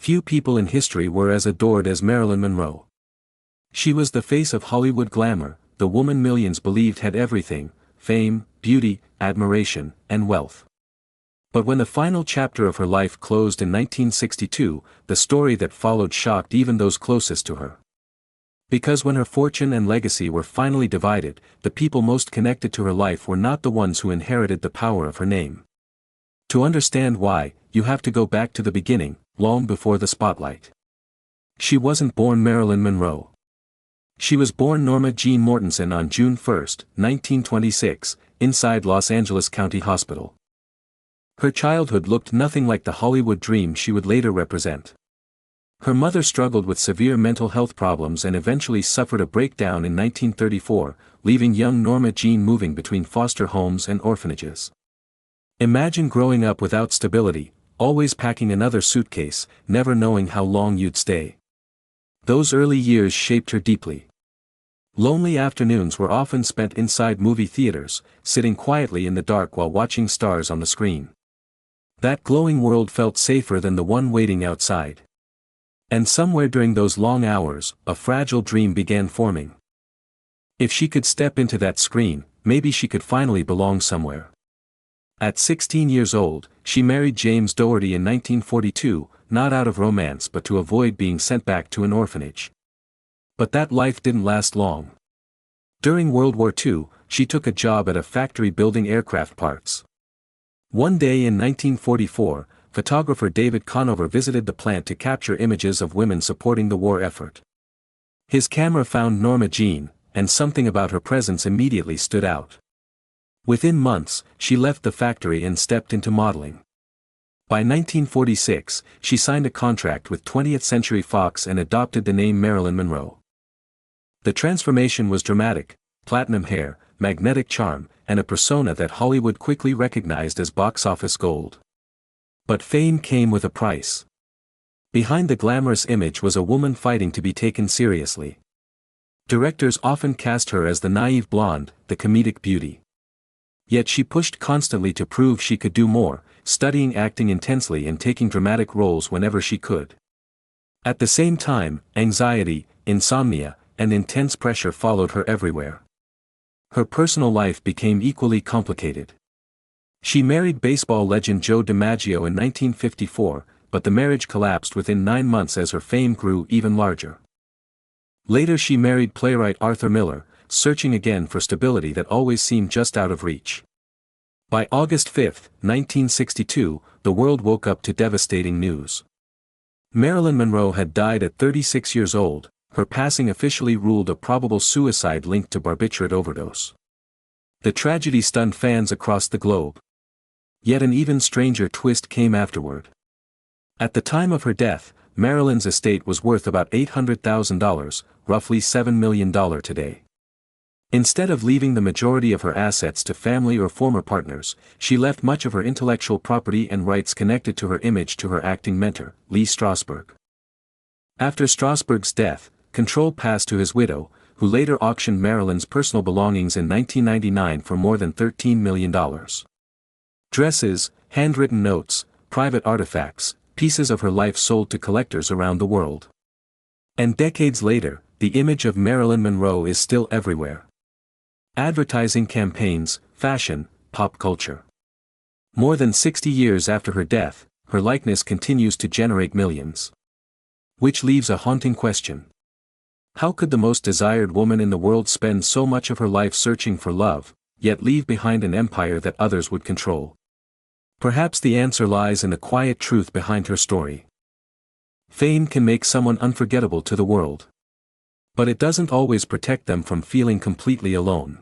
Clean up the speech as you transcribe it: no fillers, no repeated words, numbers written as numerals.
few people in history were as adored as Marilyn Monroe. She was the face of Hollywood glamour, the woman millions believed had everything: fame, beauty, admiration, and wealth. But when the final chapter of her life closed in 1962, the story that followed shocked even those closest to her. Because when her fortune and legacy were finally divided, the people most connected to her life were not the ones who inherited the power of her name. To understand why, you have to go back to the beginning, long before the spotlight. She wasn't born Marilyn Monroe. She was born Norma Jean Mortensen on June 1, 1926, inside Los Angeles County Hospital. Her childhood looked nothing like the Hollywood dream she would later represent. Her mother struggled with severe mental health problems and eventually suffered a breakdown in 1934, leaving young Norma Jean moving between foster homes and orphanages. Imagine growing up without stability, always packing another suitcase, never knowing how long you'd stay. Those early years shaped her deeply. Lonely afternoons were often spent inside movie theaters, sitting quietly in the dark while watching stars on the screen. That glowing world felt safer than the one waiting outside. And somewhere during those long hours, a fragile dream began forming. If she could step into that screen, maybe she could finally belong somewhere. At 16 years old, she married James Doherty in 1942, not out of romance but to avoid being sent back to an orphanage. But that life didn't last long. During World War II, she took a job at a factory building aircraft parts. One day in 1944, photographer David Conover visited the plant to capture images of women supporting the war effort. His camera found Norma Jean, and something about her presence immediately stood out. Within months, she left the factory and stepped into modeling. By 1946, she signed a contract with 20th Century Fox and adopted the name Marilyn Monroe. The transformation was dramatic: platinum hair, magnetic charm, and a persona that Hollywood quickly recognized as box office gold. But fame came with a price. Behind the glamorous image was a woman fighting to be taken seriously. Directors often cast her as the naive blonde, the comedic beauty. Yet she pushed constantly to prove she could do more, studying acting intensely and taking dramatic roles whenever she could. At the same time, anxiety, insomnia, and intense pressure followed her everywhere. Her personal life became equally complicated. She married baseball legend Joe DiMaggio in 1954, but the marriage collapsed within 9 months as her fame grew even larger. Later she married playwright Arthur Miller, searching again for stability that always seemed just out of reach. By August 5, 1962, the world woke up to devastating news. Marilyn Monroe had died at 36 years old, her passing officially ruled a probable suicide linked to barbiturate overdose. The tragedy stunned fans across the globe. Yet an even stranger twist came afterward. At the time of her death, Marilyn's estate was worth about $800,000, roughly $7 million today. Instead of leaving the majority of her assets to family or former partners, she left much of her intellectual property and rights connected to her image to her acting mentor, Lee Strasberg. After Strasberg's death, control passed to his widow, who later auctioned Marilyn's personal belongings in 1999 for more than $13 million. Dresses, handwritten notes, private artifacts, pieces of her life sold to collectors around the world. And decades later, the image of Marilyn Monroe is still everywhere. Advertising campaigns, fashion, pop culture. More than 60 years after her death, her likeness continues to generate millions. Which leaves a haunting question. How could the most desired woman in the world spend so much of her life searching for love, yet leave behind an empire that others would control? Perhaps the answer lies in the quiet truth behind her story. Fame can make someone unforgettable to the world. But it doesn't always protect them from feeling completely alone.